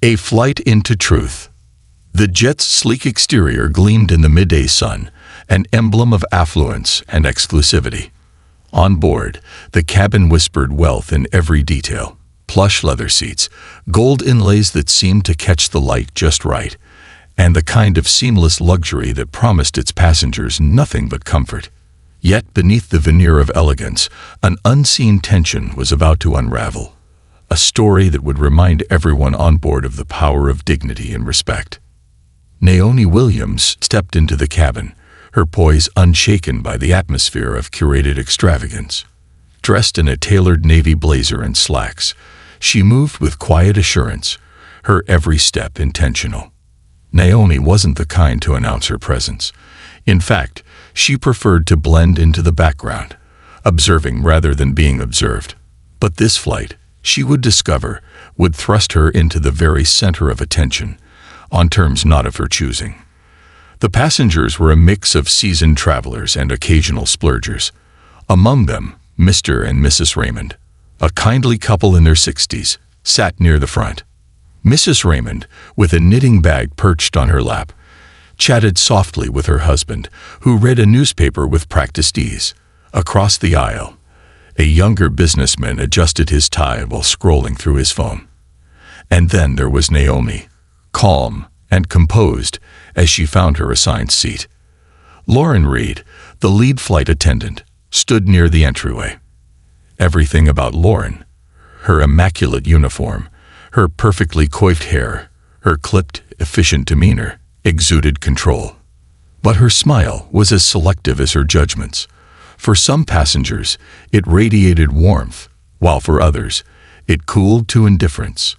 A flight into truth. The jet's sleek exterior gleamed in the midday sun, an emblem of affluence and exclusivity. On board, the cabin whispered wealth in every detail. Plush leather seats, gold inlays that seemed to catch the light just right, and the kind of seamless luxury that promised its passengers nothing but comfort. Yet beneath the veneer of elegance, an unseen tension was about to unravel. A story that would remind everyone on board of the power of dignity and respect. Naomi Williams stepped into the cabin, her poise unshaken by the atmosphere of curated extravagance. Dressed in a tailored navy blazer and slacks, she moved with quiet assurance, her every step intentional. Naomi wasn't the kind to announce her presence. In fact, she preferred to blend into the background, observing rather than being observed. But this flight, she would discover, would thrust her into the very center of attention, on terms not of her choosing. The passengers were a mix of seasoned travelers and occasional splurgers. Among them, Mr. and Mrs. Raymond, a kindly couple in their 60s, sat near the front. Mrs. Raymond, with a knitting bag perched on her lap, chatted softly with her husband, who read a newspaper with practiced ease. Across the aisle, a younger businessman adjusted his tie while scrolling through his phone. And then there was Naomi, calm and composed as she found her assigned seat. Lauren Reed, the lead flight attendant, stood near the entryway. Everything about Lauren, her immaculate uniform, her perfectly coiffed hair, her clipped, efficient demeanor, exuded control. But her smile was as selective as her judgments. For some passengers, it radiated warmth, while for others, it cooled to indifference.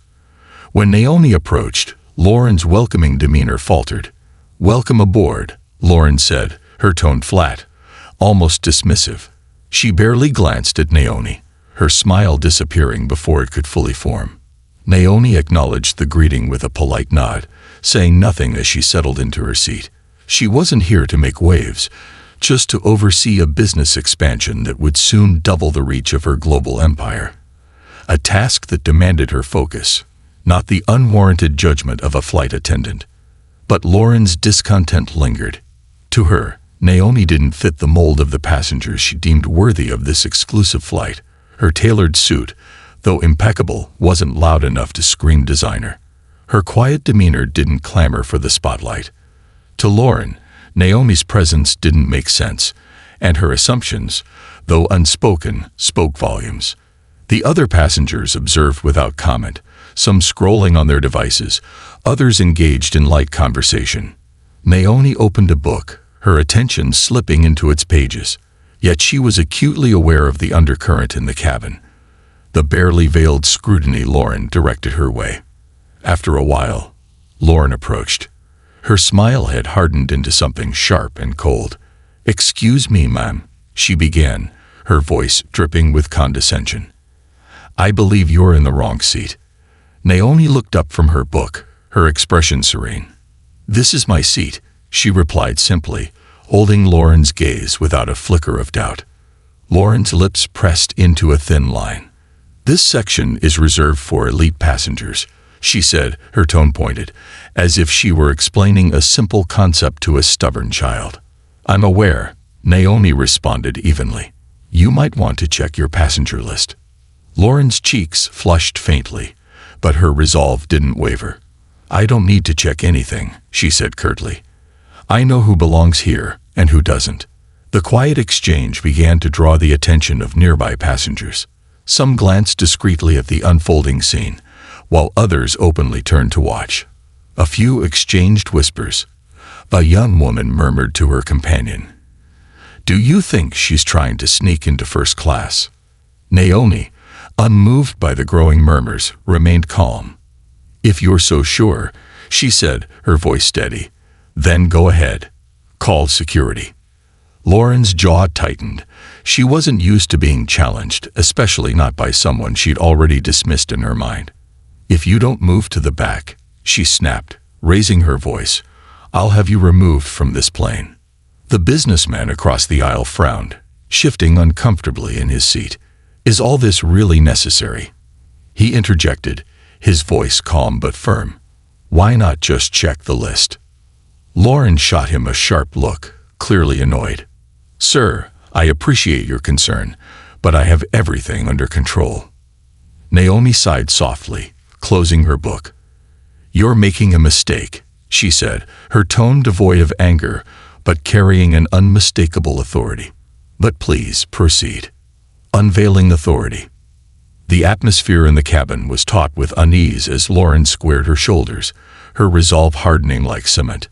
When Naomi approached, Lauren's welcoming demeanor faltered. "Welcome aboard," Lauren said, her tone flat, almost dismissive. She barely glanced at Naomi, her smile disappearing before it could fully form. Naomi acknowledged the greeting with a polite nod, saying nothing as she settled into her seat. She wasn't here to make waves, just to oversee a business expansion that would soon double the reach of her global empire. A task that demanded her focus, not the unwarranted judgment of a flight attendant. But Lauren's discontent lingered. To her, Naomi didn't fit the mold of the passengers she deemed worthy of this exclusive flight. Her tailored suit, though impeccable, wasn't loud enough to scream designer. Her quiet demeanor didn't clamor for the spotlight. To Lauren, Naomi's presence didn't make sense, and her assumptions, though unspoken, spoke volumes. The other passengers observed without comment, some scrolling on their devices, others engaged in light conversation. Naomi opened a book, her attention slipping into its pages, yet she was acutely aware of the undercurrent in the cabin. The barely veiled scrutiny Lauren directed her way. After a while, Lauren approached. Her smile had hardened into something sharp and cold. "Excuse me, ma'am," she began, her voice dripping with condescension. "I believe you're in the wrong seat." Naomi looked up from her book, her expression serene. "This is my seat," she replied simply, holding Lauren's gaze without a flicker of doubt. Lauren's lips pressed into a thin line. "This section is reserved for elite passengers," she said, her tone pointed, as if she were explaining a simple concept to a stubborn child. "I'm aware," Naomi responded evenly. "You might want to check your passenger list." Lauren's cheeks flushed faintly, but her resolve didn't waver. "I don't need to check anything," she said curtly. "I know who belongs here and who doesn't." The quiet exchange began to draw the attention of nearby passengers. Some glanced discreetly at the unfolding scene, while others openly turned to watch. A few exchanged whispers. A young woman murmured to her companion, "Do you think she's trying to sneak into first class?" Naomi, unmoved by the growing murmurs, remained calm. "If you're so sure," she said, her voice steady, "then go ahead. Call security." Lauren's jaw tightened. She wasn't used to being challenged, especially not by someone she'd already dismissed in her mind. "If you don't move to the back," she snapped, raising her voice, "I'll have you removed from this plane." The businessman across the aisle frowned, shifting uncomfortably in his seat. "Is all this really necessary?" He interjected, his voice calm but firm. "Why not just check the list?" Lauren shot him a sharp look, clearly annoyed. "Sir, I appreciate your concern, but I have everything under control." Naomi sighed softly, closing her book. "You're making a mistake," she said, her tone devoid of anger, but carrying an unmistakable authority. "But please, proceed." Unveiling authority. The atmosphere in the cabin was taut with unease as Lauren squared her shoulders, her resolve hardening like cement.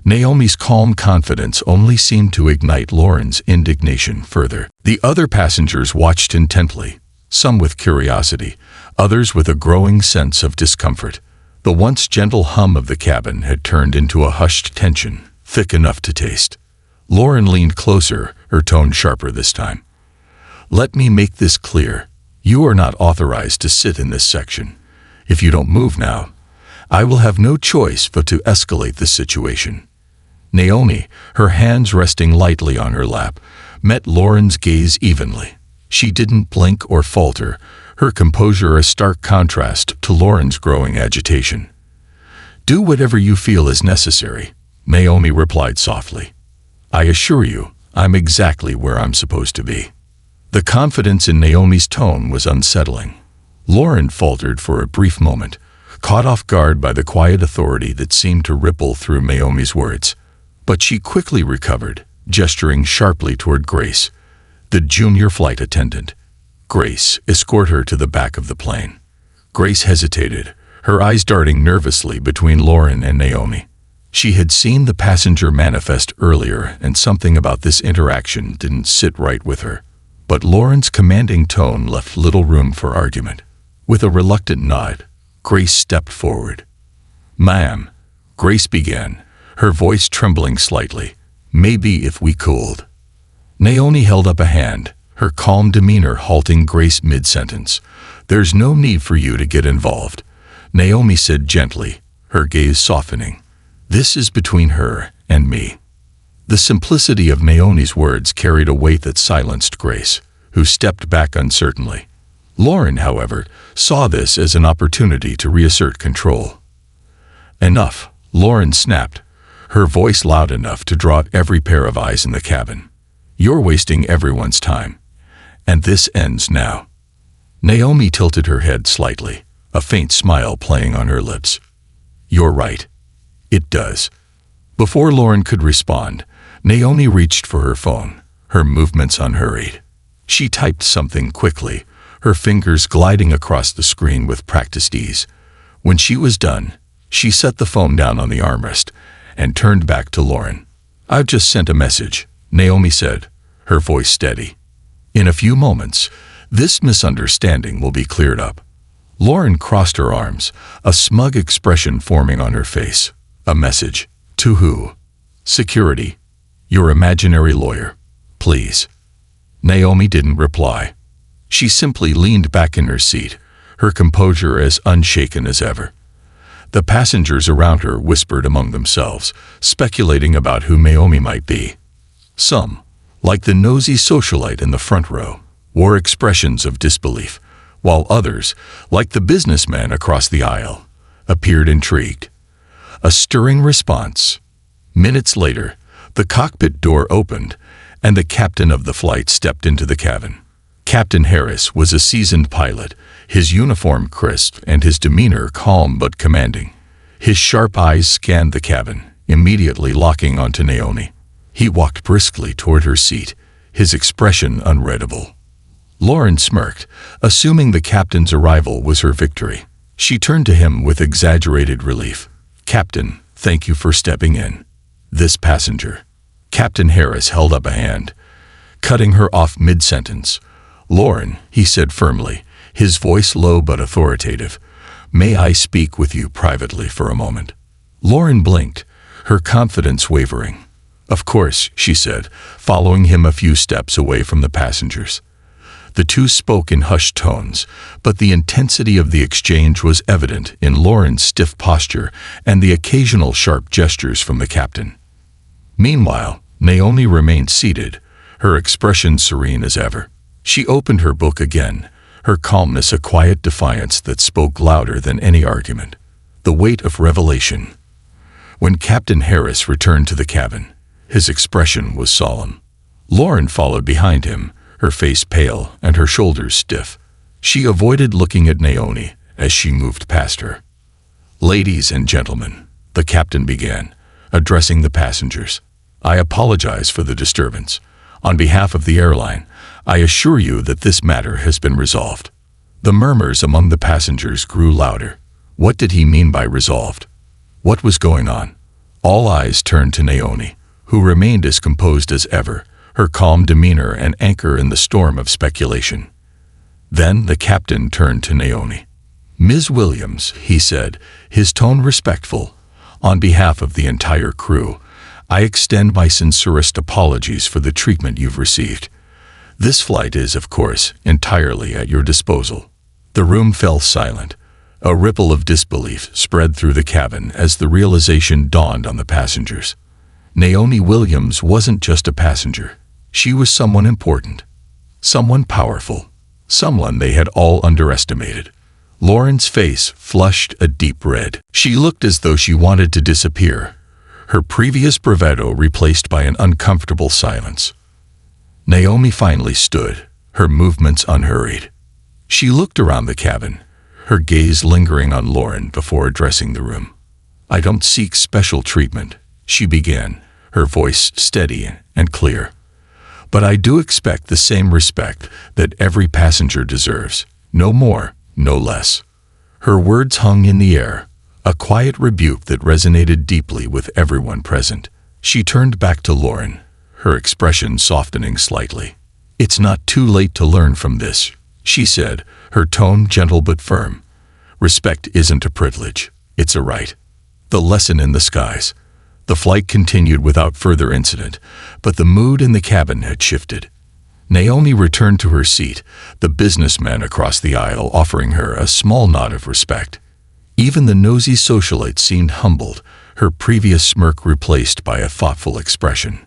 Naomi's calm confidence only seemed to ignite Lauren's indignation further. The other passengers watched intently, some with curiosity, others with a growing sense of discomfort. The once gentle hum of the cabin had turned into a hushed tension, thick enough to taste. Lauren leaned closer, her tone sharper this time. "Let me make this clear. You are not authorized to sit in this section. If you don't move now, I will have no choice but to escalate the situation." Naomi, her hands resting lightly on her lap, met Lauren's gaze evenly. She didn't blink or falter, her composure a stark contrast to Lauren's growing agitation. "Do whatever you feel is necessary," Naomi replied softly. "I assure you, I'm exactly where I'm supposed to be." The confidence in Naomi's tone was unsettling. Lauren faltered for a brief moment, caught off guard by the quiet authority that seemed to ripple through Naomi's words. But she quickly recovered, gesturing sharply toward Grace, the junior flight attendant. "Grace, escort her to the back of the plane." Grace hesitated, her eyes darting nervously between Lauren and Naomi. She had seen the passenger manifest earlier, and something about this interaction didn't sit right with her. But Lauren's commanding tone left little room for argument. With a reluctant nod, Grace stepped forward. "Ma'am," Grace began, her voice trembling slightly, "maybe if we cooled." Naomi held up a hand, her calm demeanor halting Grace mid-sentence. "There's no need for you to get involved," Naomi said gently, her gaze softening. "This is between her and me." The simplicity of Naomi's words carried a weight that silenced Grace, who stepped back uncertainly. Lauren, however, saw this as an opportunity to reassert control. "Enough," Lauren snapped, her voice loud enough to draw every pair of eyes in the cabin. "You're wasting everyone's time. And this ends now." Naomi tilted her head slightly, a faint smile playing on her lips. "You're right. It does." Before Lauren could respond, Naomi reached for her phone, her movements unhurried. She typed something quickly, her fingers gliding across the screen with practiced ease. When she was done, she set the phone down on the armrest and turned back to Lauren. "I've just sent a message," Naomi said, her voice steady. "In a few moments, this misunderstanding will be cleared up." Lauren crossed her arms, a smug expression forming on her face. "A message? To who?" "Security. Your imaginary lawyer. Please." Naomi didn't reply. She simply leaned back in her seat, her composure as unshaken as ever. The passengers around her whispered among themselves, speculating about who Naomi might be. Some, like the nosy socialite in the front row, wore expressions of disbelief, while others, like the businessman across the aisle, appeared intrigued. A stirring response. Minutes later, the cockpit door opened, and the captain of the flight stepped into the cabin. Captain Harris was a seasoned pilot, his uniform crisp and his demeanor calm but commanding. His sharp eyes scanned the cabin, immediately locking onto Naomi. He walked briskly toward her seat, his expression unreadable. Lauren smirked, assuming the captain's arrival was her victory. She turned to him with exaggerated relief. "Captain, thank you for stepping in. This passenger." Captain Harris held up a hand, cutting her off mid-sentence. "Lauren," he said firmly, his voice low but authoritative, "may I speak with you privately for a moment?" Lauren blinked, her confidence wavering. "Of course," she said, following him a few steps away from the passengers. The two spoke in hushed tones, but the intensity of the exchange was evident in Lauren's stiff posture and the occasional sharp gestures from the captain. Meanwhile, Naomi remained seated, her expression serene as ever. She opened her book again, her calmness a quiet defiance that spoke louder than any argument. The weight of revelation. When Captain Harris returned to the cabin, his expression was solemn. Lauren followed behind him, her face pale and her shoulders stiff. She avoided looking at Naomi as she moved past her. "Ladies and gentlemen," the captain began, addressing the passengers, "I apologize for the disturbance. On behalf of the airline, I assure you that this matter has been resolved." The murmurs among the passengers grew louder. What did he mean by resolved? What was going on? All eyes turned to Naomi, who remained as composed as ever, her calm demeanor an anchor in the storm of speculation. Then the captain turned to Naomi. "Ms. Williams," he said, his tone respectful, "on behalf of the entire crew, I extend my sincerest apologies for the treatment you've received. This flight is, of course, entirely at your disposal." The room fell silent. A ripple of disbelief spread through the cabin as the realization dawned on the passengers. Naomi Williams wasn't just a passenger. She was someone important, someone powerful, someone they had all underestimated. Lauren's face flushed a deep red. She looked as though she wanted to disappear, her previous bravado replaced by an uncomfortable silence. Naomi finally stood, her movements unhurried. She looked around the cabin, her gaze lingering on Lauren before addressing the room. "I don't seek special treatment," she began, her voice steady and clear. "But I do expect the same respect that every passenger deserves, no more, no less." Her words hung in the air, a quiet rebuke that resonated deeply with everyone present. She turned back to Lauren, her expression softening slightly. "It's not too late to learn from this," she said, her tone gentle but firm. "Respect isn't a privilege, it's a right." The lesson in the skies. The flight continued without further incident, but the mood in the cabin had shifted. Naomi returned to her seat, the businessman across the aisle offering her a small nod of respect. Even the nosy socialite seemed humbled, her previous smirk replaced by a thoughtful expression.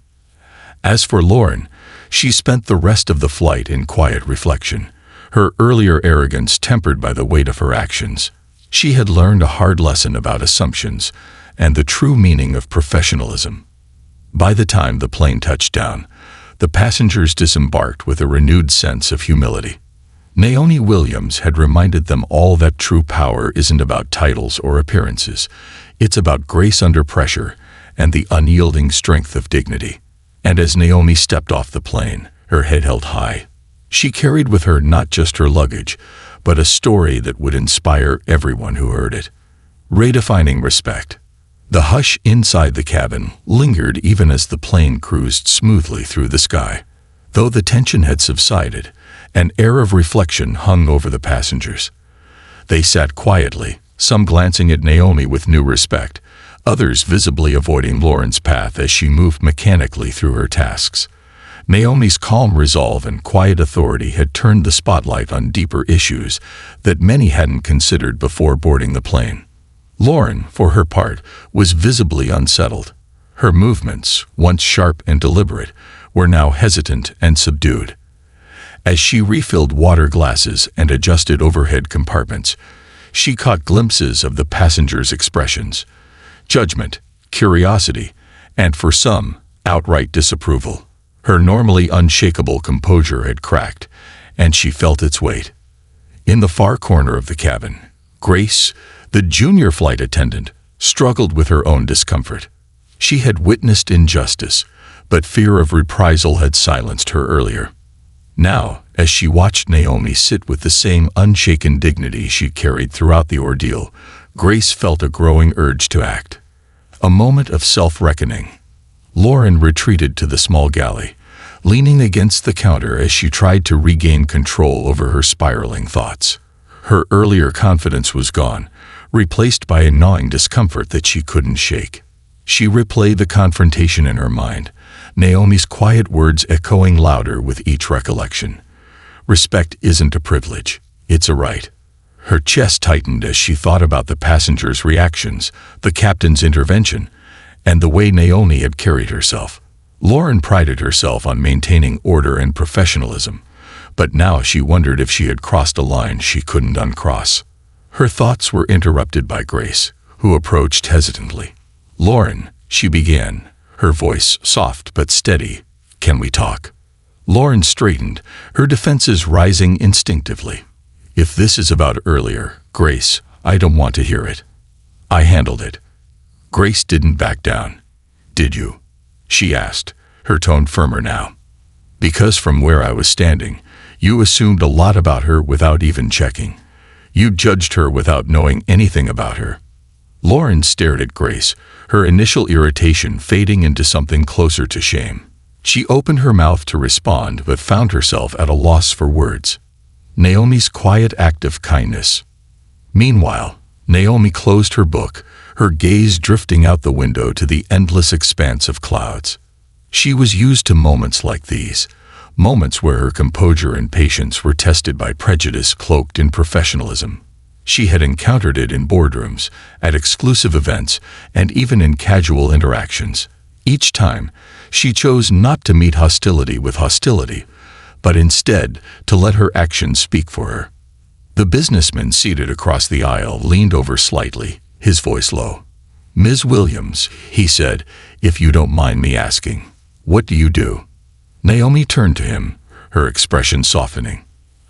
As for Lauren, she spent the rest of the flight in quiet reflection, her earlier arrogance tempered by the weight of her actions. She had learned a hard lesson about assumptions and the true meaning of professionalism. By the time the plane touched down, the passengers disembarked with a renewed sense of humility. Naomi Williams had reminded them all that true power isn't about titles or appearances. It's about grace under pressure and the unyielding strength of dignity. And as Naomi stepped off the plane, her head held high, she carried with her not just her luggage, but a story that would inspire everyone who heard it. Redefining respect. The hush inside the cabin lingered even as the plane cruised smoothly through the sky. Though the tension had subsided, an air of reflection hung over the passengers. They sat quietly, some glancing at Naomi with new respect, others visibly avoiding Lauren's path as she moved mechanically through her tasks. Naomi's calm resolve and quiet authority had turned the spotlight on deeper issues that many hadn't considered before boarding the plane. Lauren, for her part, was visibly unsettled. Her movements, once sharp and deliberate, were now hesitant and subdued. As she refilled water glasses and adjusted overhead compartments, she caught glimpses of the passengers' expressions: judgment, curiosity, and for some, outright disapproval. Her normally unshakable composure had cracked, and she felt its weight. In the far corner of the cabin, Grace, the junior flight attendant, struggled with her own discomfort. She had witnessed injustice, but fear of reprisal had silenced her earlier. Now, as she watched Naomi sit with the same unshaken dignity she carried throughout the ordeal, Grace felt a growing urge to act. A moment of self-reckoning. Lauren retreated to the small galley, leaning against the counter as she tried to regain control over her spiraling thoughts. Her earlier confidence was gone, replaced by a gnawing discomfort that she couldn't shake. She replayed the confrontation in her mind, Naomi's quiet words echoing louder with each recollection. Respect isn't a privilege, it's a right. Her chest tightened as she thought about the passengers' reactions, the captain's intervention, and the way Naomi had carried herself. Lauren prided herself on maintaining order and professionalism, but now she wondered if she had crossed a line she couldn't uncross. Her thoughts were interrupted by Grace, who approached hesitantly. "Lauren," she began, her voice soft but steady, "can we talk?" Lauren straightened, her defenses rising instinctively. "If this is about earlier, Grace, I don't want to hear it. I handled it." Grace didn't back down. "Did you?" she asked, her tone firmer now. "Because from where I was standing, you assumed a lot about her without even checking. You judged her without knowing anything about her." Lauren stared at Grace, her initial irritation fading into something closer to shame. She opened her mouth to respond but found herself at a loss for words. Naomi's quiet act of kindness. Meanwhile, Naomi closed her book, her gaze drifting out the window to the endless expanse of clouds. She was used to moments like these, moments where her composure and patience were tested by prejudice cloaked in professionalism. She had encountered it in boardrooms, at exclusive events, and even in casual interactions. Each time, she chose not to meet hostility with hostility, but instead to let her actions speak for her. The businessman seated across the aisle leaned over slightly, his voice low. "Ms. Williams," he said, "if you don't mind me asking, what do you do?" Naomi turned to him, her expression softening.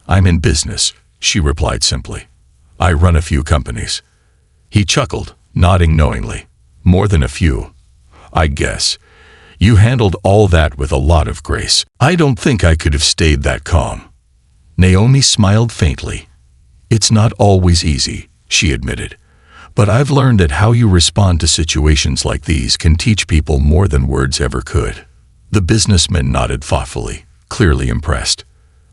"I'm in business," she replied simply. "I run a few companies." He chuckled, nodding knowingly. "More than a few, I guess. You handled all that with a lot of grace. I don't think I could have stayed that calm." Naomi smiled faintly. "It's not always easy," she admitted. "But I've learned that how you respond to situations like these can teach people more than words ever could." The businessman nodded thoughtfully, clearly impressed.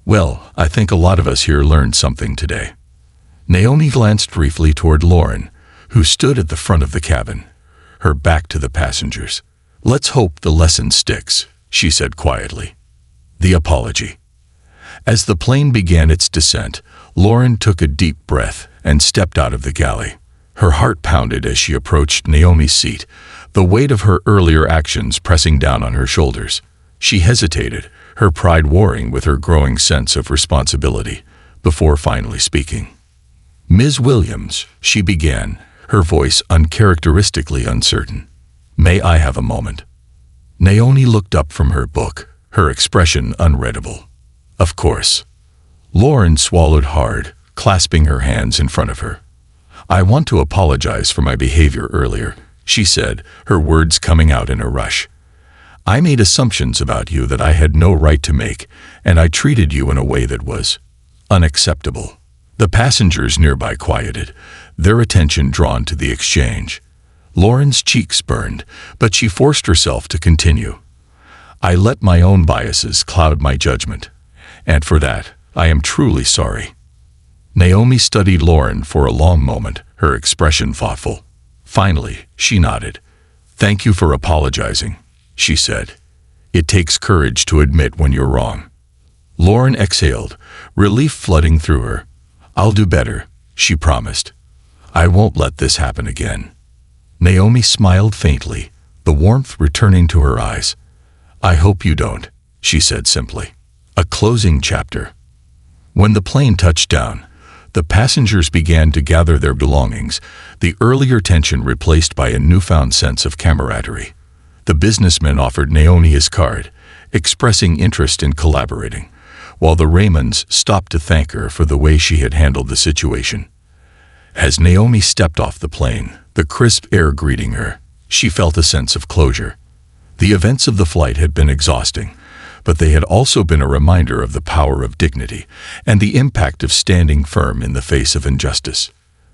"Well, I think a lot of us here learned something today." Naomi glanced briefly toward Lauren, who stood at the front of the cabin, her back to the passengers. "Let's hope the lesson sticks," she said quietly. The apology. As the plane began its descent, Lauren took a deep breath and stepped out of the galley. Her heart pounded as she approached Naomi's seat, the weight of her earlier actions pressing down on her shoulders. She hesitated, her pride warring with her growing sense of responsibility, before finally speaking. "Ms. Williams," she began, her voice uncharacteristically uncertain. "May I have a moment?" Naomi looked up from her book, her expression unreadable. "Of course." Lauren swallowed hard, clasping her hands in front of her. "I want to apologize for my behavior earlier," she said, her words coming out in a rush. "I made assumptions about you that I had no right to make, and I treated you in a way that was unacceptable." The passengers nearby quieted, their attention drawn to the exchange. Lauren's cheeks burned, but she forced herself to continue. "I let my own biases cloud my judgment, and for that, I am truly sorry." Naomi studied Lauren for a long moment, her expression thoughtful. Finally, she nodded. "Thank you for apologizing," she said. "It takes courage to admit when you're wrong." Lauren exhaled, relief flooding through her. "I'll do better," she promised. "I won't let this happen again." Naomi smiled faintly, the warmth returning to her eyes. "I hope you don't," she said simply. A closing chapter. When the plane touched down, the passengers began to gather their belongings, the earlier tension replaced by a newfound sense of camaraderie. The businessman offered Naomi his card, expressing interest in collaborating, while the Raymonds stopped to thank her for the way she had handled the situation. As Naomi stepped off the plane, the crisp air greeting her, she felt a sense of closure. The events of the flight had been exhausting, but they had also been a reminder of the power of dignity and the impact of standing firm in the face of injustice.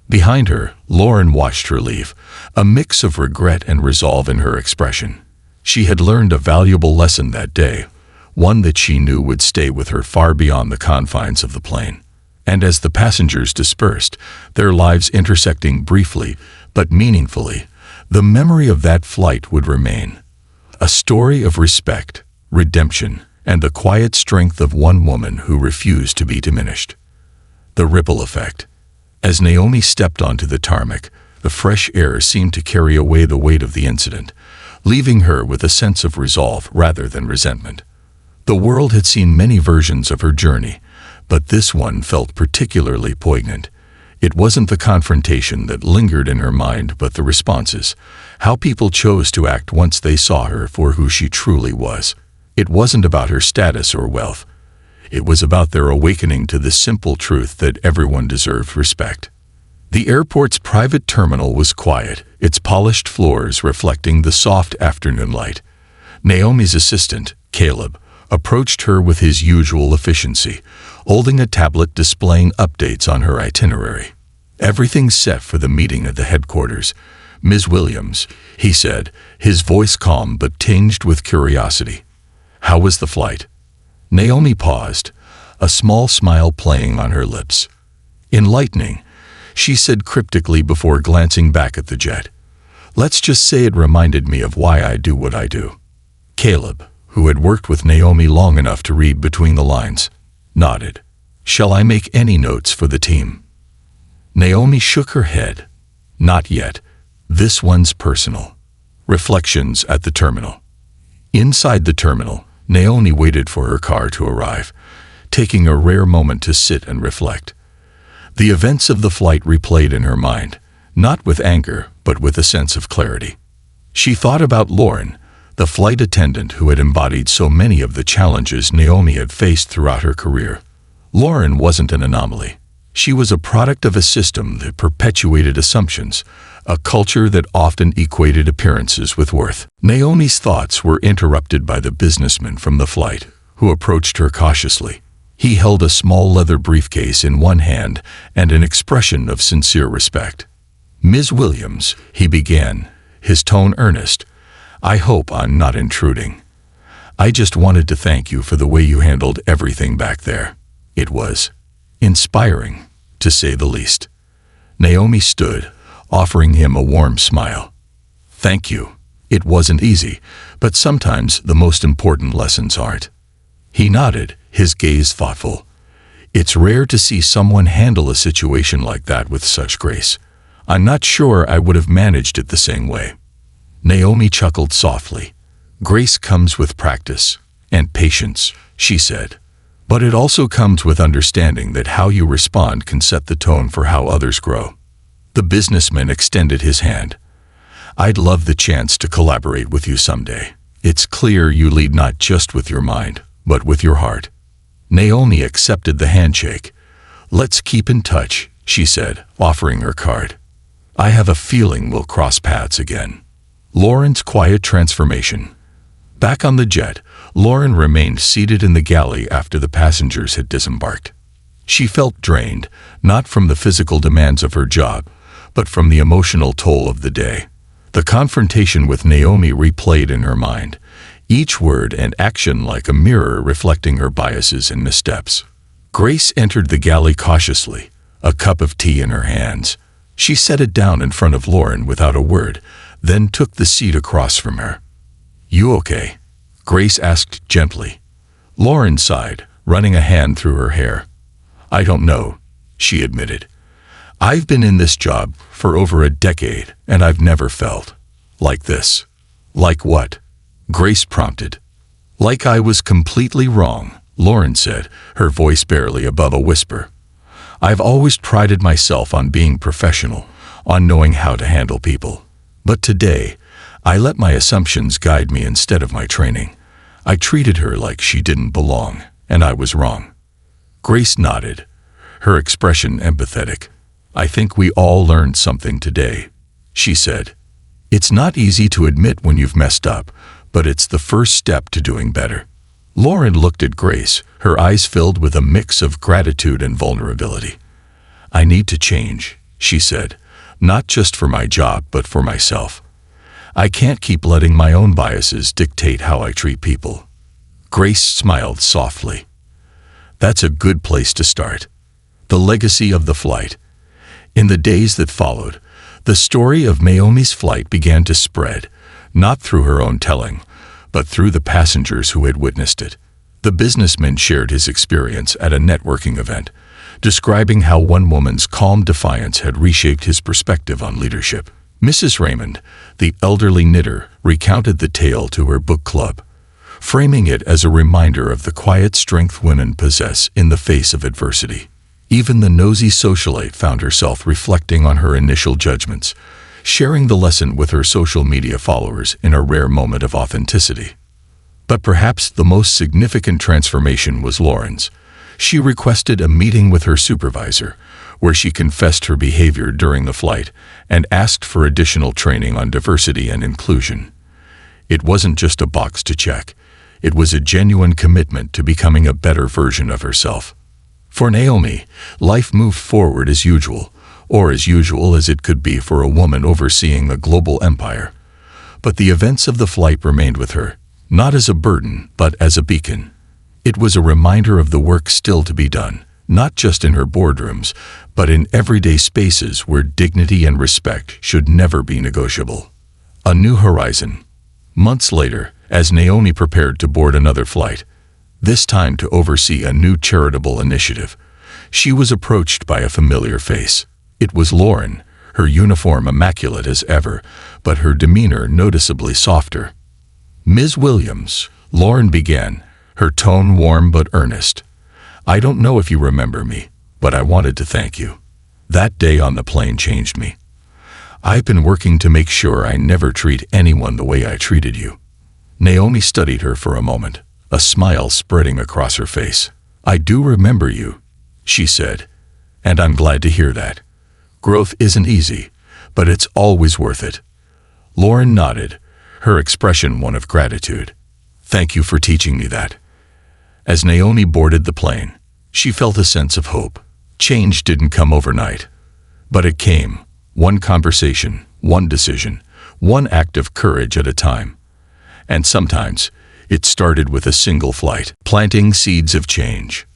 Behind her, Lauren watched her leave, a mix of regret and resolve in her expression. She had learned a valuable lesson that day, one that she knew would stay with her far beyond the confines of the plane. And as the passengers dispersed, their lives intersecting briefly but meaningfully, the memory of that flight would remain. A story of respect, redemption, and the quiet strength of one woman who refused to be diminished. The ripple effect. As Naomi stepped onto the tarmac, the fresh air seemed to carry away the weight of the incident, leaving her with a sense of resolve rather than resentment. The world had seen many versions of her journey, but this one felt particularly poignant. It wasn't the confrontation that lingered in her mind, but the responses, how people chose to act once they saw her for who she truly was. It wasn't about her status or wealth. It was about their awakening to the simple truth that everyone deserved respect. The airport's private terminal was quiet, its polished floors reflecting the soft afternoon light. Naomi's assistant, Caleb, approached her with his usual efficiency, holding a tablet displaying updates on her itinerary. "Everything's set for the meeting at the headquarters, Ms. Williams," he said, his voice calm but tinged with curiosity. "How was the flight?" Naomi paused, a small smile playing on her lips. "Enlightening," she said cryptically before glancing back at the jet. "Let's just say it reminded me of why I do what I do." Caleb, who had worked with Naomi long enough to read between the lines, nodded. "Shall I make any notes for the team?" Naomi shook her head. "Not yet. This one's personal." Reflections at the terminal. Inside the terminal, Naomi waited for her car to arrive, taking a rare moment to sit and reflect. The events of the flight replayed in her mind, not with anger, but with a sense of clarity. She thought about Lauren, the flight attendant who had embodied so many of the challenges Naomi had faced throughout her career. Lauren wasn't an anomaly. She was a product of a system that perpetuated assumptions, a culture that often equated appearances with worth. Naomi's thoughts were interrupted by the businessman from the flight, who approached her cautiously. He held a small leather briefcase in one hand and an expression of sincere respect. "Ms. Williams," he began, his tone earnest, "I hope I'm not intruding. I just wanted to thank you for the way you handled everything back there. It was inspiring, to say the least." Naomi stood, offering him a warm smile. "Thank you. It wasn't easy, but sometimes the most important lessons aren't." He nodded, his gaze thoughtful. "It's rare to see someone handle a situation like that with such grace. I'm not sure I would have managed it the same way." Naomi chuckled softly. "Grace comes with practice and patience," she said. "But it also comes with understanding that how you respond can set the tone for how others grow." The businessman extended his hand. "I'd love the chance to collaborate with you someday. It's clear you lead not just with your mind, but with your heart." Naomi accepted the handshake. "Let's keep in touch," she said, offering her card. "I have a feeling we'll cross paths again." Lauren's quiet transformation. Back on the jet, Lauren remained seated in the galley after the passengers had disembarked. She felt drained, not from the physical demands of her job, but from the emotional toll of the day. The confrontation with Naomi replayed in her mind, each word and action like a mirror reflecting her biases and missteps. Grace entered the galley cautiously, a cup of tea in her hands. She set it down in front of Lauren without a word, then took the seat across from her. "You okay?" Grace asked gently. Lauren sighed, running a hand through her hair. "I don't know," she admitted. "I've been in this job for over a decade, and I've never felt like this." "Like what?" Grace prompted. "Like I was completely wrong," Lauren said, her voice barely above a whisper. "I've always prided myself on being professional, on knowing how to handle people. But today, I let my assumptions guide me instead of my training. I treated her like she didn't belong, and I was wrong." Grace nodded, her expression empathetic. "I think we all learned something today," she said. "It's not easy to admit when you've messed up, but it's the first step to doing better." Lauren looked at Grace, her eyes filled with a mix of gratitude and vulnerability. "I need to change," she said, "not just for my job, but for myself. I can't keep letting my own biases dictate how I treat people." Grace smiled softly. "That's a good place to start." The legacy of the flight. In the days that followed, the story of Naomi's flight began to spread, not through her own telling, but through the passengers who had witnessed it. The businessman shared his experience at a networking event, describing how one woman's calm defiance had reshaped his perspective on leadership. Mrs. Raymond, the elderly knitter, recounted the tale to her book club. framing it as a reminder of the quiet strength women possess in the face of adversity. Even the nosy socialite found herself reflecting on her initial judgments, sharing the lesson with her social media followers in a rare moment of authenticity. But perhaps the most significant transformation was Lauren's. She requested a meeting with her supervisor, where she confessed her behavior during the flight and asked for additional training on diversity and inclusion. It wasn't just a box to check. It was a genuine commitment to becoming a better version of herself. For Naomi, life moved forward as usual, or as usual as it could be for a woman overseeing a global empire. But the events of the flight remained with her, not as a burden, but as a beacon. It was a reminder of the work still to be done, not just in her boardrooms, but in everyday spaces where dignity and respect should never be negotiable. A new horizon. Months later, as Naomi prepared to board another flight, this time to oversee a new charitable initiative, she was approached by a familiar face. It was Lauren, her uniform immaculate as ever, but her demeanor noticeably softer. "Ms. Williams," Lauren began, her tone warm but earnest. "I don't know if you remember me, but I wanted to thank you. That day on the plane changed me. I've been working to make sure I never treat anyone the way I treated you." Naomi studied her for a moment, a smile spreading across her face. "I do remember you," she said, "and I'm glad to hear that. Growth isn't easy, but it's always worth it." Lauren nodded, her expression one of gratitude. "Thank you for teaching me that." As Naomi boarded the plane, she felt a sense of hope. Change didn't come overnight, but it came, one conversation, one decision, one act of courage at a time. And sometimes, it started with a single flight, planting seeds of change.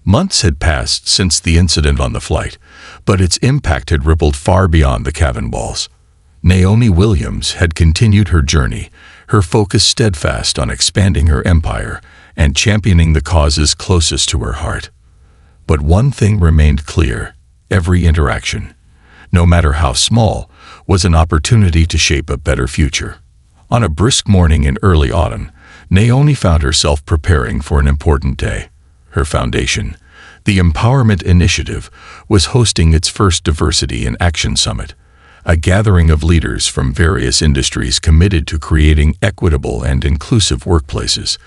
Months had passed since the incident on the flight, but its impact had rippled far beyond the cabin walls. Naomi Williams had continued her journey, her focus steadfast on expanding her empire and championing the causes closest to her heart. But one thing remained clear: every interaction, no matter how small, was an opportunity to shape a better future. On a brisk morning in early autumn, Naomi found herself preparing for an important day. Her foundation, the Empowerment Initiative, was hosting its first Diversity in Action Summit, a gathering of leaders from various industries committed to creating equitable and inclusive workplaces.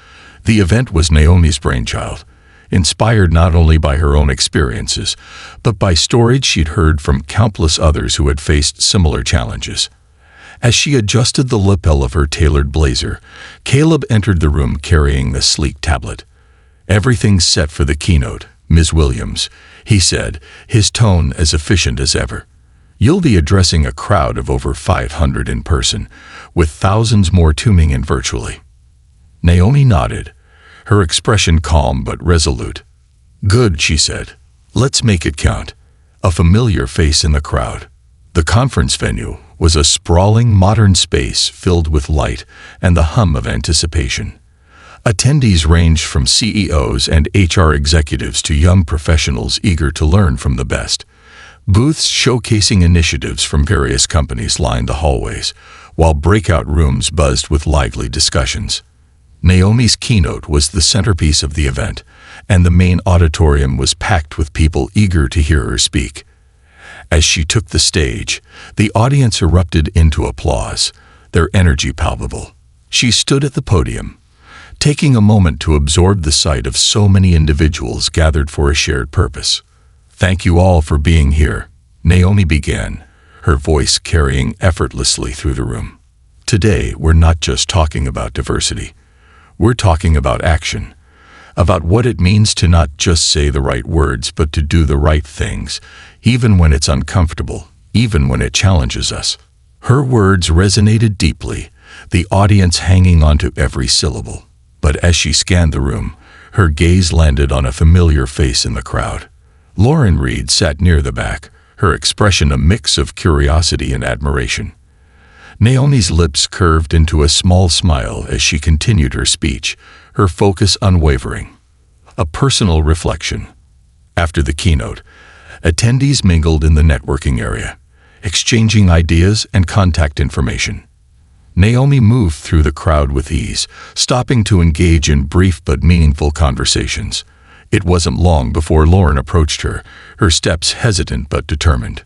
The event was Naomi's brainchild, inspired not only by her own experiences, but by stories she'd heard from countless others who had faced similar challenges. As she adjusted the lapel of her tailored blazer, Caleb entered the room carrying the sleek tablet. "Everything's set for the keynote, Ms. Williams," he said, his tone as efficient as ever. "You'll be addressing a crowd of over 500 in person, with thousands more tuning in virtually." Naomi nodded, her expression calm but resolute. "Good," she said. "Let's make it count." A familiar face in the crowd. The conference venue was a sprawling modern space filled with light and the hum of anticipation. Attendees ranged from CEOs and HR executives to young professionals eager to learn from the best. Booths showcasing initiatives from various companies lined the hallways, while breakout rooms buzzed with lively discussions. Naomi's keynote was the centerpiece of the event, and the main auditorium was packed with people eager to hear her speak. As she took the stage, the audience erupted into applause, their energy palpable. She stood at the podium, taking a moment to absorb the sight of so many individuals gathered for a shared purpose. "Thank you all for being here," Naomi began, her voice carrying effortlessly through the room. "Today, we're not just talking about diversity. We're talking about action, about what it means to not just say the right words, but to do the right things, even when it's uncomfortable, even when it challenges us." Her words resonated deeply, the audience hanging on to every syllable. But as she scanned the room, her gaze landed on a familiar face in the crowd. Lauren Reed sat near the back, her expression a mix of curiosity and admiration. Naomi's lips curved into a small smile as she continued her speech, her focus unwavering. A personal reflection. After the keynote, attendees mingled in the networking area, exchanging ideas and contact information. Naomi moved through the crowd with ease, stopping to engage in brief but meaningful conversations. It wasn't long before Lauren approached her, her steps hesitant but determined.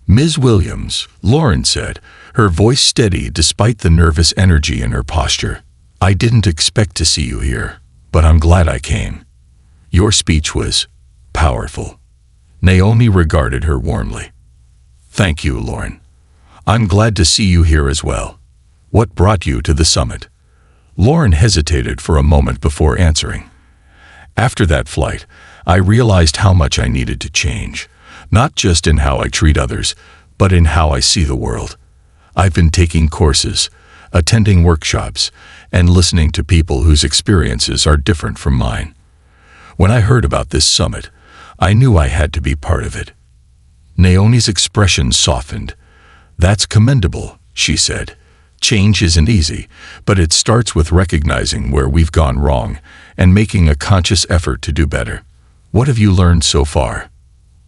"Ms. Williams," Lauren said, her voice steady despite the nervous energy in her posture. "I didn't expect to see you here, but I'm glad I came. Your speech was powerful." Naomi regarded her warmly. "Thank you, Lauren. I'm glad to see you here as well. What brought you to the summit?" Lauren hesitated for a moment before answering. "After that flight, I realized how much I needed to change, not just in how I treat others, but in how I see the world. I've been taking courses, attending workshops, and listening to people whose experiences are different from mine. When I heard about this summit, I knew I had to be part of it." Naomi's expression softened. "That's commendable," she said. "Change isn't easy, but it starts with recognizing where we've gone wrong and making a conscious effort to do better. What have you learned so far?"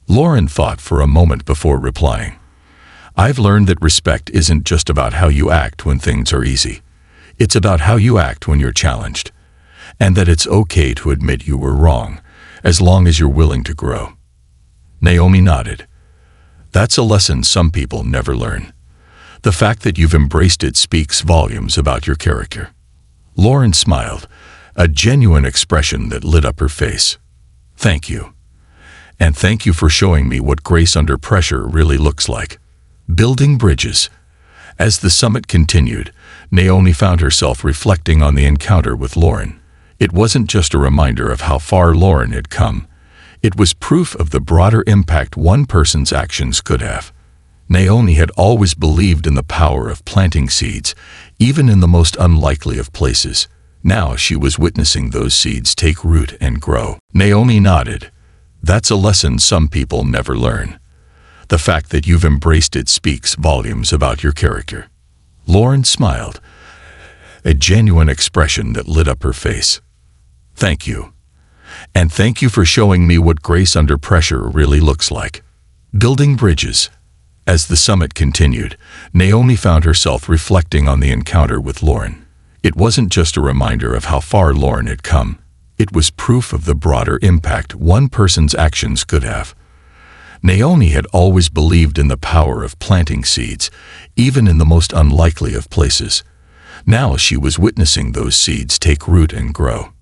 Lauren thought for a moment before replying. "I've learned that respect isn't just about how you act when things are easy. It's about how you act when you're challenged, and that it's okay to admit you were wrong, as long as you're willing to grow." Naomi nodded. "That's a lesson some people never learn. The fact that you've embraced it speaks volumes about your character." Lauren smiled, a genuine expression that lit up her face. "Thank you. And thank you for showing me what grace under pressure really looks like." Building bridges. As the summit continued, Naomi found herself reflecting on the encounter with Lauren. It wasn't just a reminder of how far Lauren had come. It was proof of the broader impact one person's actions could have. Naomi had always believed in the power of planting seeds, even in the most unlikely of places. Now she was witnessing those seeds take root and grow. Naomi nodded. "That's a lesson some people never learn. The fact that you've embraced it speaks volumes about your character." Lauren smiled, a genuine expression that lit up her face. "Thank you. And thank you for showing me what grace under pressure really looks like." Building bridges. As the summit continued, Naomi found herself reflecting on the encounter with Lauren. It wasn't just a reminder of how far Lauren had come. It was proof of the broader impact one person's actions could have. Naomi had always believed in the power of planting seeds, even in the most unlikely of places. Now she was witnessing those seeds take root and grow.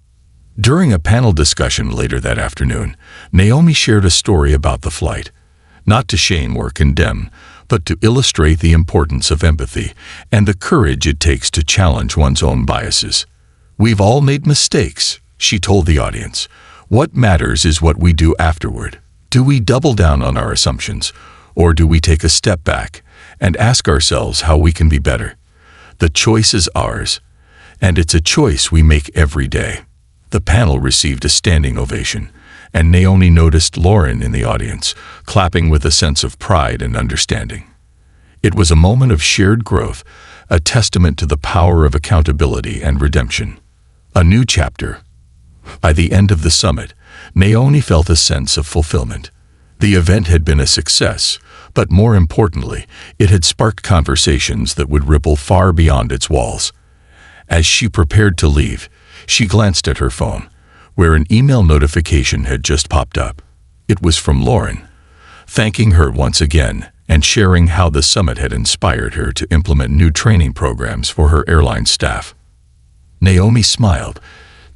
During a panel discussion later that afternoon, Naomi shared a story about the flight, not to shame or condemn, but to illustrate the importance of empathy and the courage it takes to challenge one's own biases. "We've all made mistakes," she told the audience. "What matters is what we do afterward. Do we double down on our assumptions, or do we take a step back and ask ourselves how we can be better? The choice is ours, and it's a choice we make every day." The panel received a standing ovation, and Naomi noticed Lauren in the audience, clapping with a sense of pride and understanding. It was a moment of shared growth, a testament to the power of accountability and redemption. A new chapter. By the end of the summit, Naomi felt a sense of fulfillment. The event had been a success, but more importantly, it had sparked conversations that would ripple far beyond its walls. As she prepared to leave, she glanced at her phone, where an email notification had just popped up. It was from Lauren, thanking her once again and sharing how the summit had inspired her to implement new training programs for her airline staff. Naomi smiled,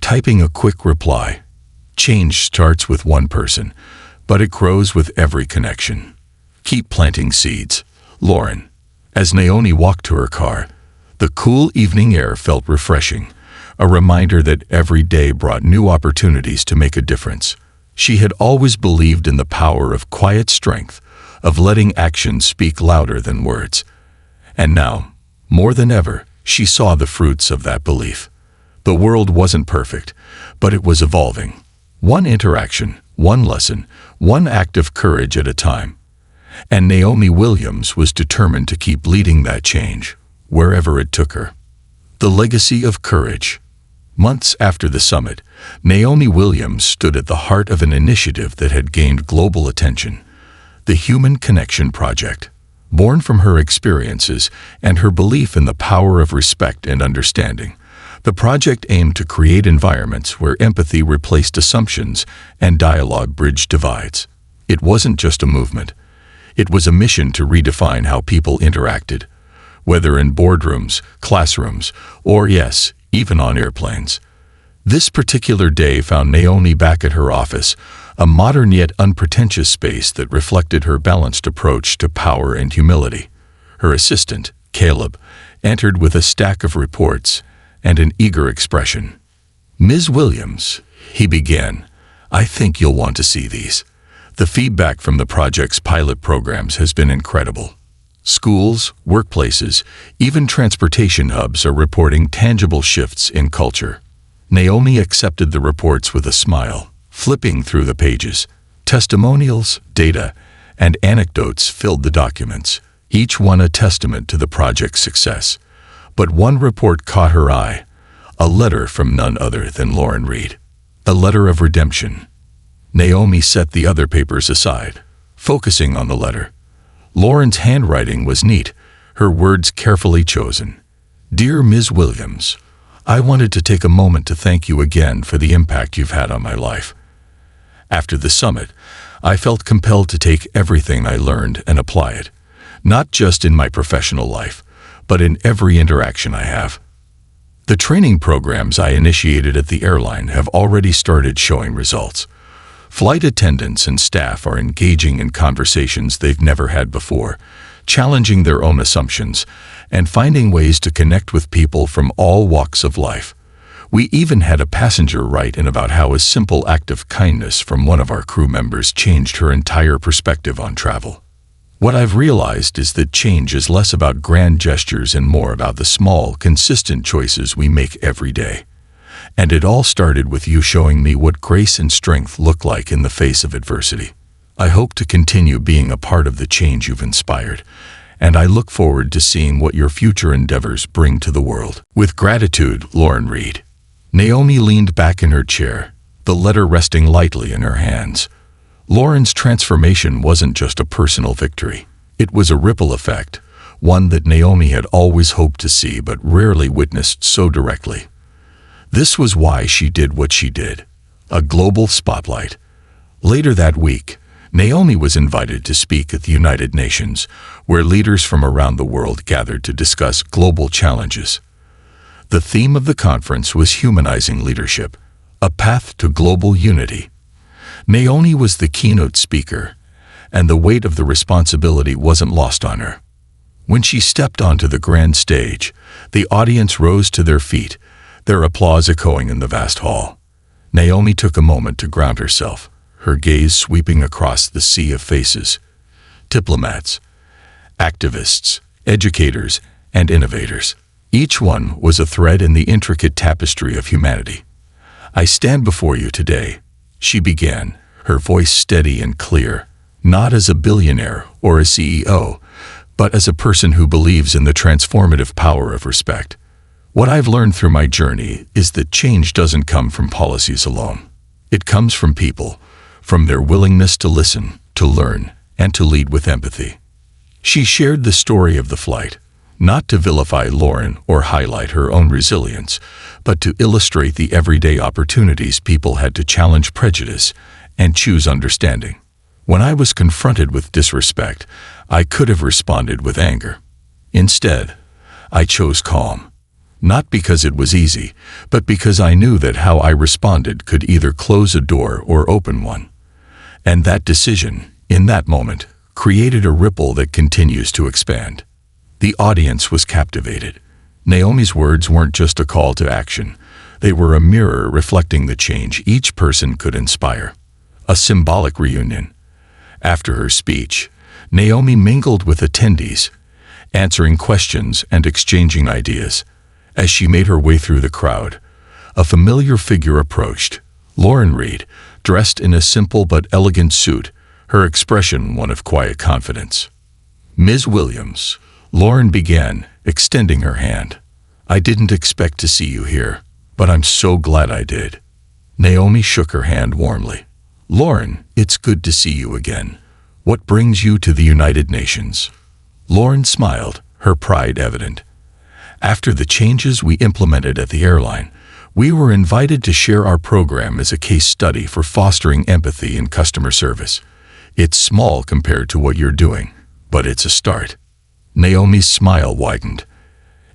typing a quick reply. "Change starts with one person, but it grows with every connection. Keep planting seeds, Lauren." As Naomi walked to her car, the cool evening air felt refreshing, a reminder that every day brought new opportunities to make a difference. She had always believed in the power of quiet strength, of letting actions speak louder than words. And now, more than ever, she saw the fruits of that belief. The world wasn't perfect, but it was evolving. One interaction, one lesson, one act of courage at a time. And Naomi Williams was determined to keep leading that change, wherever it took her. The legacy of courage. Months after the summit, Naomi Williams stood at the heart of an initiative that had gained global attention, the Human Connection Project. Born from her experiences and her belief in the power of respect and understanding, the project aimed to create environments where empathy replaced assumptions and dialogue bridged divides. It wasn't just a movement. It was a mission to redefine how people interacted, whether in boardrooms, classrooms, or, yes, even on airplanes. This particular day found Naomi back at her office, a modern yet unpretentious space that reflected her balanced approach to power and humility. Her assistant, Caleb, entered with a stack of reports and an eager expression. "Ms. Williams," he began, "I think you'll want to see these. The feedback from the project's pilot programs has been incredible. Schools, workplaces, even transportation hubs are reporting tangible shifts in culture." Naomi accepted the reports with a smile, flipping through the pages. Testimonials, data, and anecdotes filled the documents, each one a testament to the project's success. But one report caught her eye, a letter from none other than Lauren Reed. A letter of redemption. Naomi set the other papers aside, focusing on the letter. Lauren's handwriting was neat, her words carefully chosen. "Dear Ms. Williams, I wanted to take a moment to thank you again for the impact you've had on my life. After the summit, I felt compelled to take everything I learned and apply it, not just in my professional life, but in every interaction I have. The training programs I initiated at the airline have already started showing results. Flight attendants and staff are engaging in conversations they've never had before, challenging their own assumptions, and finding ways to connect with people from all walks of life. We even had a passenger write in about how a simple act of kindness from one of our crew members changed her entire perspective on travel. What I've realized is that change is less about grand gestures and more about the small, consistent choices we make every day. And it all started with you showing me what grace and strength look like in the face of adversity. I hope to continue being a part of the change you've inspired, and I look forward to seeing what your future endeavors bring to the world. With gratitude, Lauren Reed." Naomi leaned back in her chair, the letter resting lightly in her hands. Lauren's transformation wasn't just a personal victory. It was a ripple effect, one that Naomi had always hoped to see but rarely witnessed so directly. This was why she did what she did, a global spotlight. Later that week, Naomi was invited to speak at the United Nations, where leaders from around the world gathered to discuss global challenges. The theme of the conference was humanizing leadership, a path to global unity. Naomi was the keynote speaker, and the weight of the responsibility wasn't lost on her. When she stepped onto the grand stage, the audience rose to their feet, their applause echoing in the vast hall. Naomi took a moment to ground herself, her gaze sweeping across the sea of faces. Diplomats, activists, educators, and innovators. Each one was a thread in the intricate tapestry of humanity. "I stand before you today," she began, her voice steady and clear, "not as a billionaire or a CEO, but as a person who believes in the transformative power of respect. What I've learned through my journey is that change doesn't come from policies alone. It comes from people, from their willingness to listen, to learn, and to lead with empathy." She shared the story of the flight, not to vilify Lauren or highlight her own resilience, but to illustrate the everyday opportunities people had to challenge prejudice and choose understanding. "When I was confronted with disrespect, I could have responded with anger. Instead, I chose calm. Not because it was easy, but because I knew that how I responded could either close a door or open one. And that decision, in that moment, created a ripple that continues to expand." The audience was captivated. Naomi's words weren't just a call to action. They were a mirror reflecting the change each person could inspire. A symbolic reunion. After her speech, Naomi mingled with attendees, answering questions and exchanging ideas. As she made her way through the crowd, a familiar figure approached, Lauren Reed, dressed in a simple but elegant suit, her expression one of quiet confidence. "Ms. Williams," Lauren began, extending her hand. "I didn't expect to see you here, but I'm so glad I did." Naomi shook her hand warmly. "Lauren, it's good to see you again. What brings you to the United Nations?" Lauren smiled, her pride evident. After the changes we implemented at the airline, we were invited to share our program as a case study for fostering empathy in customer service. It's small compared to what you're doing, but it's a start. Naomi's smile widened.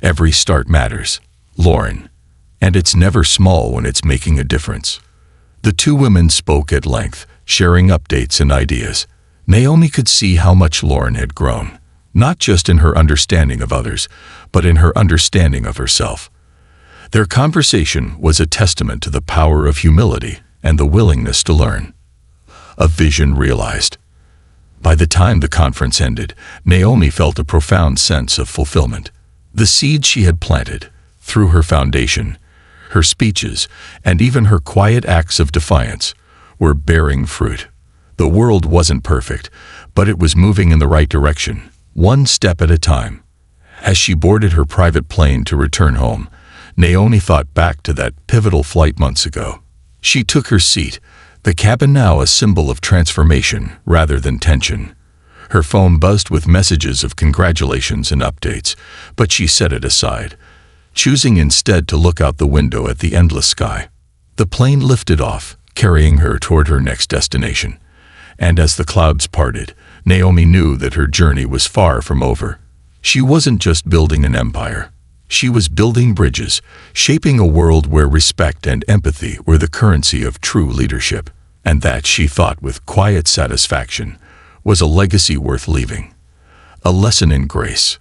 Every start matters, Lauren. And it's never small when it's making a difference. The two women spoke at length, sharing updates and ideas. Naomi could see how much Lauren had grown, not just in her understanding of others, but in her understanding of herself. Their conversation was a testament to the power of humility and the willingness to learn. A vision realized. By the time the conference ended, Naomi felt a profound sense of fulfillment. The seed she had planted, through her foundation, her speeches, and even her quiet acts of defiance, were bearing fruit. The world wasn't perfect, but it was moving in the right direction, one step at a time. As she boarded her private plane to return home, Naomi thought back to that pivotal flight months ago. She took her seat, the cabin now a symbol of transformation rather than tension. Her phone buzzed with messages of congratulations and updates, but she set it aside, choosing instead to look out the window at the endless sky. The plane lifted off, carrying her toward her next destination. And as the clouds parted, Naomi knew that her journey was far from over. She wasn't just building an empire. She was building bridges, shaping a world where respect and empathy were the currency of true leadership. And that, she thought with quiet satisfaction, was a legacy worth leaving. A lesson in grace.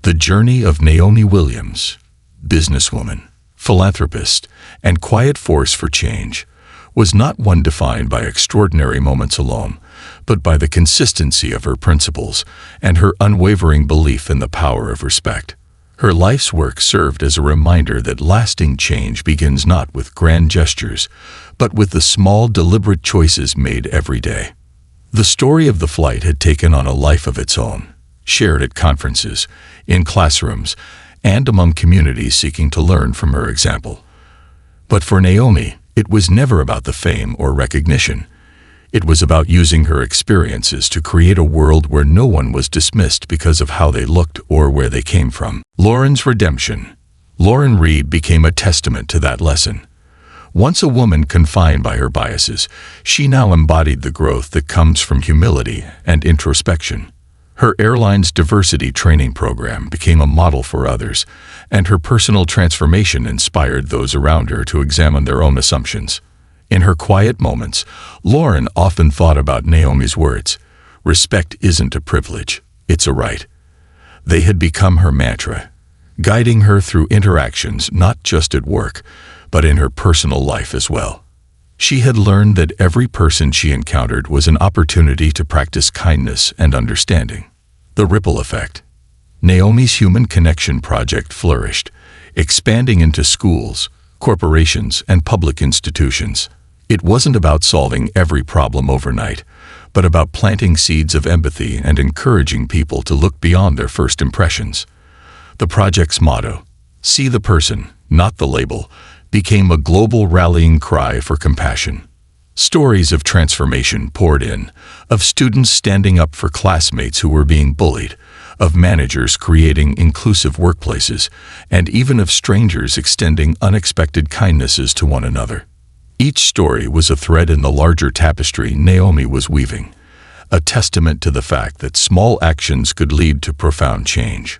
The journey of Naomi Williams, businesswoman, philanthropist, and quiet force for change, was not one defined by extraordinary moments alone, but by the consistency of her principles and her unwavering belief in the power of respect. Her life's work served as a reminder that lasting change begins not with grand gestures, but with the small, deliberate choices made every day. The story of the flight had taken on a life of its own, shared at conferences, in classrooms, and among communities seeking to learn from her example. But for Naomi, it was never about the fame or recognition. It was about using her experiences to create a world where no one was dismissed because of how they looked or where they came from. Lauren's redemption. Lauren Reed became a testament to that lesson. Once a woman confined by her biases, she now embodied the growth that comes from humility and introspection. Her airline's diversity training program became a model for others, and her personal transformation inspired those around her to examine their own assumptions. In her quiet moments, Lauren often thought about Naomi's words, "Respect isn't a privilege, it's a right." They had become her mantra, guiding her through interactions not just at work, but in her personal life as well. She had learned that every person she encountered was an opportunity to practice kindness and understanding. The ripple effect. Naomi's Human Connection project flourished, expanding into schools, corporations, and public institutions. It wasn't about solving every problem overnight, but about planting seeds of empathy and encouraging people to look beyond their first impressions. The project's motto, "See the person, not the label," became a global rallying cry for compassion. Stories of transformation poured in, of students standing up for classmates who were being bullied, of managers creating inclusive workplaces, and even of strangers extending unexpected kindnesses to one another. Each story was a thread in the larger tapestry Naomi was weaving, a testament to the fact that small actions could lead to profound change.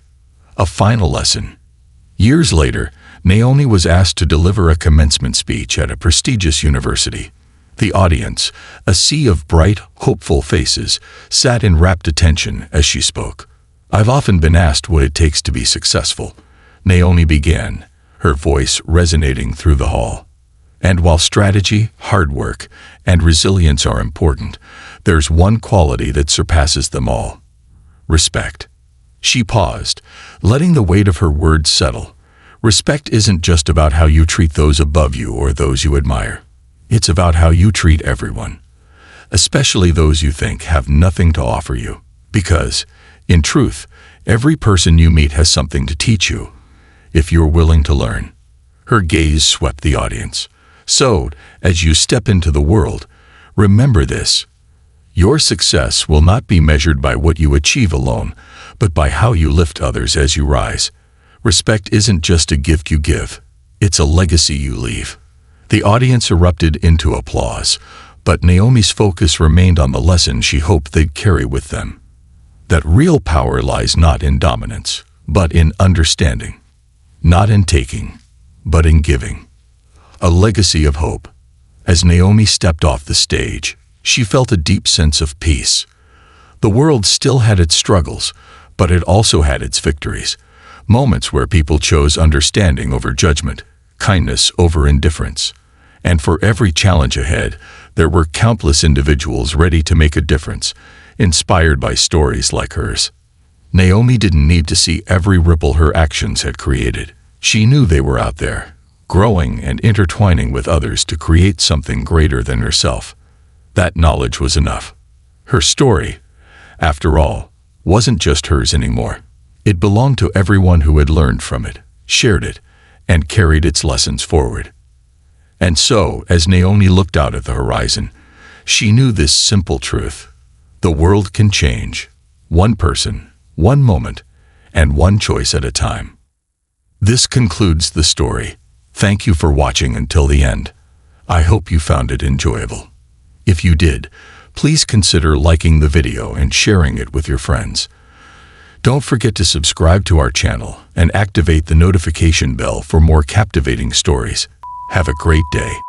A final lesson. Years later, Naomi was asked to deliver a commencement speech at a prestigious university. The audience, a sea of bright, hopeful faces, sat in rapt attention as she spoke. "I've often been asked what it takes to be successful," Naomi began, her voice resonating through the hall. "And while strategy, hard work, and resilience are important, there's one quality that surpasses them all: respect." She paused, letting the weight of her words settle. Respect isn't just about how you treat those above you or those you admire. It's about how you treat everyone, especially those you think have nothing to offer you. Because, in truth, every person you meet has something to teach you, if you're willing to learn. Her gaze swept the audience. "So, as you step into the world, remember this. Your success will not be measured by what you achieve alone, but by how you lift others as you rise. Respect isn't just a gift you give, it's a legacy you leave. The audience erupted into applause, but Naomi's focus remained on the lesson she hoped they'd carry with them. That real power lies not in dominance, but in understanding. Not in taking, but in giving. A legacy of hope. As Naomi stepped off the stage, she felt a deep sense of peace. The world still had its struggles, but it also had its victories. Moments where people chose understanding over judgment, kindness over indifference. And for every challenge ahead, there were countless individuals ready to make a difference, inspired by stories like hers. Naomi didn't need to see every ripple her actions had created. She knew they were out there, growing and intertwining with others to create something greater than herself. That knowledge was enough. Her story, after all, wasn't just hers anymore. It belonged to everyone who had learned from it, shared it, and carried its lessons forward. And so, as Naomi looked out at the horizon, she knew this simple truth. The world can change. One person, one moment, and one choice at a time. This concludes the story. Thank you for watching until the end. I hope you found it enjoyable. If you did, please consider liking the video and sharing it with your friends. Don't forget to subscribe to our channel and activate the notification bell for more captivating stories. Have a great day.